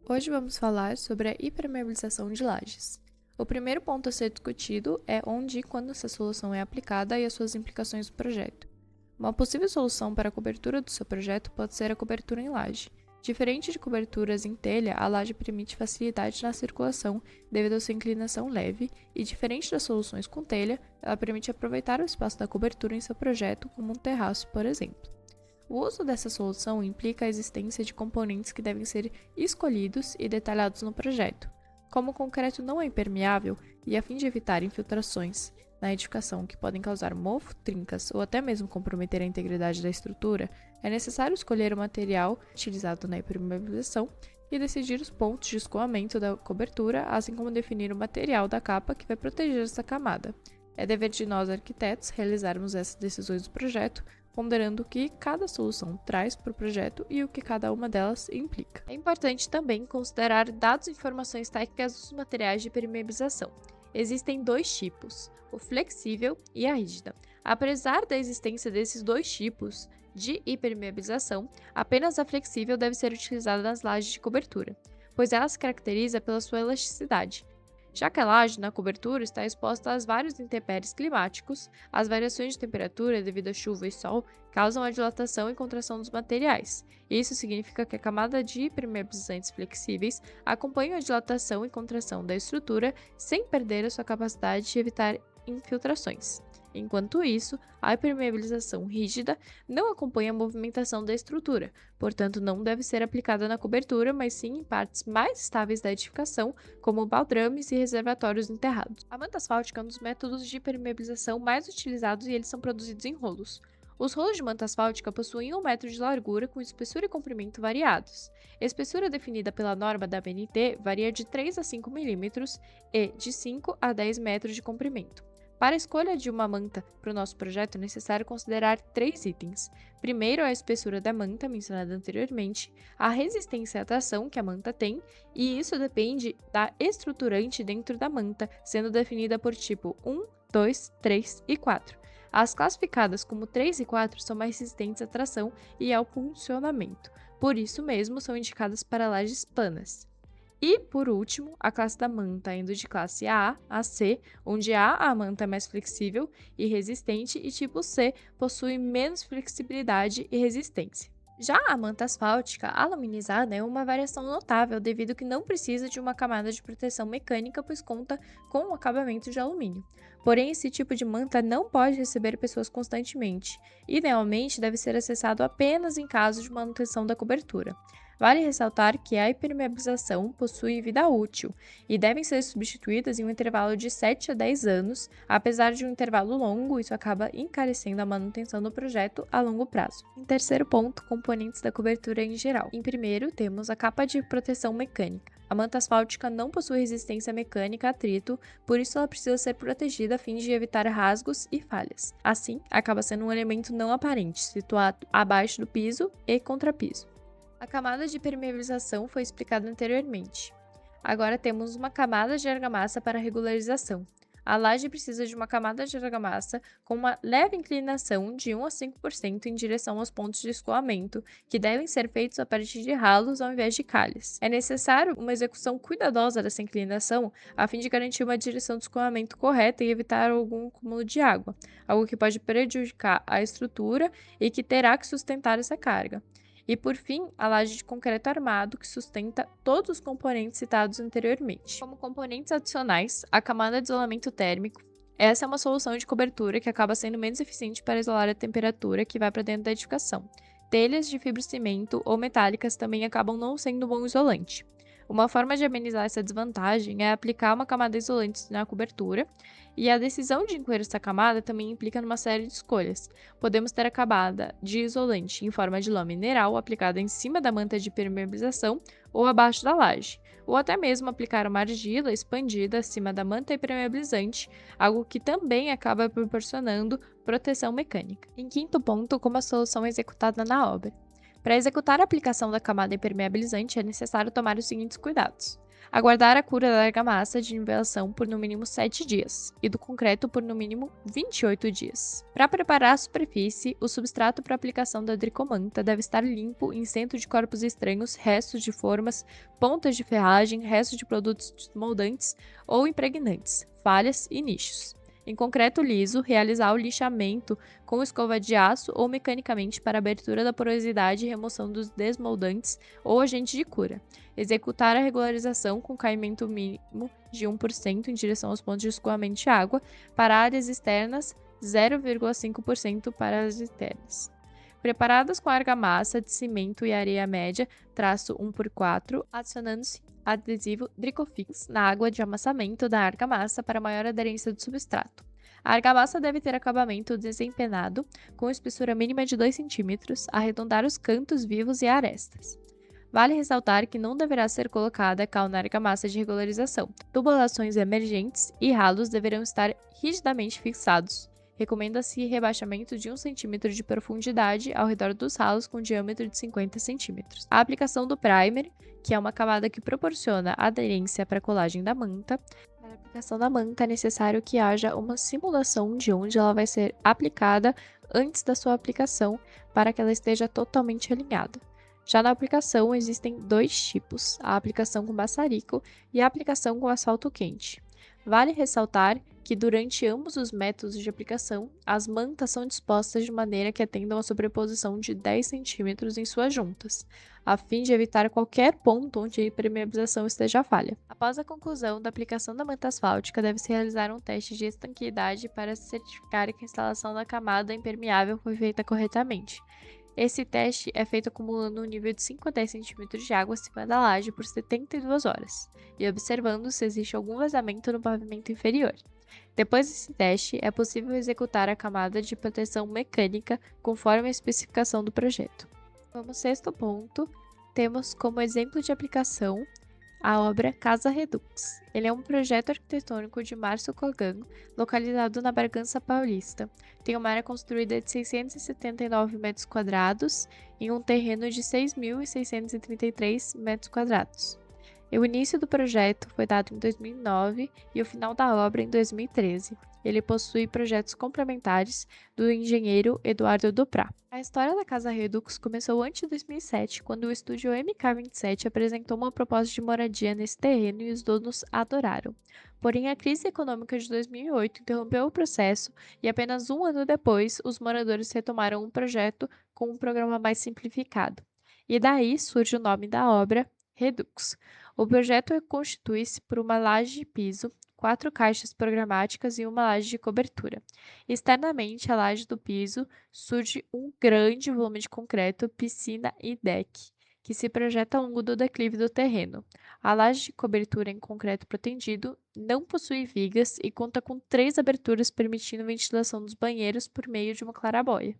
Hoje vamos falar sobre a impermeabilização de lajes. O primeiro ponto a ser discutido é onde e quando essa solução é aplicada e as suas implicações no projeto. Uma possível solução para a cobertura do seu projeto pode ser a cobertura em laje. Diferente de coberturas em telha, a laje permite facilidade na circulação devido à sua inclinação leve e, diferente das soluções com telha, ela permite aproveitar o espaço da cobertura em seu projeto, como um terraço, por exemplo. O uso dessa solução implica a existência de componentes que devem ser escolhidos e detalhados no projeto. Como o concreto não é impermeável e a fim de evitar infiltrações na edificação que podem causar mofo, trincas ou até mesmo comprometer a integridade da estrutura, é necessário escolher o material utilizado na impermeabilização e decidir os pontos de escoamento da cobertura, assim como definir o material da capa que vai proteger essa camada. É dever de nós, arquitetos, realizarmos essas decisões do projeto, ponderando o que cada solução traz para o projeto e o que cada uma delas implica. É importante também considerar dados e informações técnicas dos materiais de permeabilização. Existem dois tipos, o flexível e a rígida. Apesar da existência desses dois tipos de impermeabilização, apenas a flexível deve ser utilizada nas lajes de cobertura, pois ela se caracteriza pela sua elasticidade. Já que a laje na cobertura está exposta aos vários intempéries climáticos, as variações de temperatura devido a chuva e sol causam a dilatação e contração dos materiais. Isso significa que a camada de impermeabilizantes flexíveis acompanha a dilatação e contração da estrutura sem perder a sua capacidade de evitar infiltrações. Enquanto isso, a impermeabilização rígida não acompanha a movimentação da estrutura, portanto não deve ser aplicada na cobertura, mas sim em partes mais estáveis da edificação, como baldrames e reservatórios enterrados. A manta asfáltica é um dos métodos de impermeabilização mais utilizados e eles são produzidos em rolos. Os rolos de manta asfáltica possuem 1 metro de largura com espessura e comprimento variados. A espessura definida pela norma da ABNT varia de 3 a 5 mm e de 5 a 10 metros de comprimento. Para a escolha de uma manta para o nosso projeto, é necessário considerar 3 itens. Primeiro, a espessura da manta, mencionada anteriormente, a resistência à tração que a manta tem, e isso depende da estruturante dentro da manta, sendo definida por tipo 1, 2, 3 e 4. As classificadas como 3 e 4 são mais resistentes à tração e ao funcionamento, por isso mesmo são indicadas para lajes planas. E, por último, a classe da manta indo de classe A a C, onde a manta é mais flexível e resistente e tipo C possui menos flexibilidade e resistência. Já a manta asfáltica aluminizada é uma variação notável devido que não precisa de uma camada de proteção mecânica, pois conta com um acabamento de alumínio. Porém, esse tipo de manta não pode receber pessoas constantemente. Idealmente, deve ser acessado apenas em caso de manutenção da cobertura. Vale ressaltar que a impermeabilização possui vida útil e devem ser substituídas em um intervalo de 7 a 10 anos, apesar de um intervalo longo, isso acaba encarecendo a manutenção do projeto a longo prazo. Em terceiro ponto, componentes da cobertura em geral. Em primeiro, temos a capa de proteção mecânica. A manta asfáltica não possui resistência mecânica a atrito, por isso ela precisa ser protegida a fim de evitar rasgos e falhas. Assim, acaba sendo um elemento não aparente, situado abaixo do piso e contrapiso. A camada de permeabilização foi explicada anteriormente. Agora temos uma camada de argamassa para regularização. A laje precisa de uma camada de argamassa com uma leve inclinação de 1 a 5% em direção aos pontos de escoamento, que devem ser feitos a partir de ralos ao invés de calhas. É necessário uma execução cuidadosa dessa inclinação a fim de garantir uma direção de escoamento correta e evitar algum acúmulo de água, algo que pode prejudicar a estrutura e que terá que sustentar essa carga. E, por fim, a laje de concreto armado, que sustenta todos os componentes citados anteriormente. Como componentes adicionais, a camada de isolamento térmico. Essa é uma solução de cobertura que acaba sendo menos eficiente para isolar a temperatura que vai para dentro da edificação. Telhas de fibrocimento ou metálicas também acabam não sendo um bom isolante. Uma forma de amenizar essa desvantagem é aplicar uma camada isolante na cobertura, e a decisão de incluir essa camada também implica numa série de escolhas. Podemos ter a camada de isolante em forma de lã mineral aplicada em cima da manta de permeabilização ou abaixo da laje, ou até mesmo aplicar uma argila expandida acima da manta impermeabilizante, algo que também acaba proporcionando proteção mecânica. Em quinto ponto, como a solução é executada na obra. Para executar a aplicação da camada impermeabilizante, é necessário tomar os seguintes cuidados. Aguardar a cura da argamassa de nivelação por no mínimo 7 dias e do concreto por no mínimo 28 dias. Para preparar a superfície, o substrato para aplicação da dricomanta deve estar limpo, isento de corpos estranhos, restos de formas, pontas de ferragem, restos de produtos moldantes ou impregnantes, falhas e nichos. Em concreto liso, realizar o lixamento com escova de aço ou mecanicamente para abertura da porosidade e remoção dos desmoldantes ou agente de cura. Executar a regularização com caimento mínimo de 1% em direção aos pontos de escoamento de água para áreas externas, 0,5% para as internas. Preparadas com argamassa de cimento e areia média, traço 1x4, adicionando-se adesivo Dricofix na água de amassamento da argamassa para maior aderência do substrato. A argamassa deve ter acabamento desempenado, com espessura mínima de 2 cm, arredondar os cantos vivos e arestas. Vale ressaltar que não deverá ser colocada cal na argamassa de regularização. Tubulações emergentes e ralos deverão estar rigidamente fixados. Recomenda-se rebaixamento de 1 cm de profundidade ao redor dos ralos com diâmetro de 50 cm. A aplicação do primer, que é uma camada que proporciona aderência para a colagem da manta. Para a aplicação da manta é necessário que haja uma simulação de onde ela vai ser aplicada antes da sua aplicação para que ela esteja totalmente alinhada. Já na aplicação existem 2 tipos, a aplicação com maçarico e a aplicação com asfalto quente. Vale ressaltar que durante ambos os métodos de aplicação, as mantas são dispostas de maneira que atendam a sobreposição de 10 cm em suas juntas, a fim de evitar qualquer ponto onde a impermeabilização esteja falha. Após a conclusão da aplicação da manta asfáltica, deve-se realizar um teste de estanqueidade para se certificar que a instalação da camada impermeável foi feita corretamente. Esse teste é feito acumulando um nível de 5 a 10 cm de água acima da laje por 72 horas e observando se existe algum vazamento no pavimento inferior. Depois desse teste, é possível executar a camada de proteção mecânica conforme a especificação do projeto. Como sexto ponto, temos como exemplo de aplicação a obra Casa Redux. Ele é um projeto arquitetônico de Márcio Kogan, localizado na Bragança Paulista. Tem uma área construída de 679 metros quadrados em um terreno de 6.633 metros quadrados. O início do projeto foi dado em 2009 e o final da obra em 2013. Ele possui projetos complementares do engenheiro Eduardo Duprá. A história da Casa Redux começou antes de 2007, quando o estúdio MK27 apresentou uma proposta de moradia nesse terreno e os donos adoraram. Porém, a crise econômica de 2008 interrompeu o processo e apenas um ano depois, os moradores retomaram o projeto com um programa mais simplificado. E daí surge o nome da obra, Redux. O projeto constitui-se por uma laje de piso, 4 caixas programáticas e uma laje de cobertura. Externamente, a laje do piso surge um grande volume de concreto, piscina e deck, que se projeta ao longo do declive do terreno. A laje de cobertura em concreto protendido não possui vigas e conta com 3 aberturas permitindo ventilação dos banheiros por meio de uma claraboia.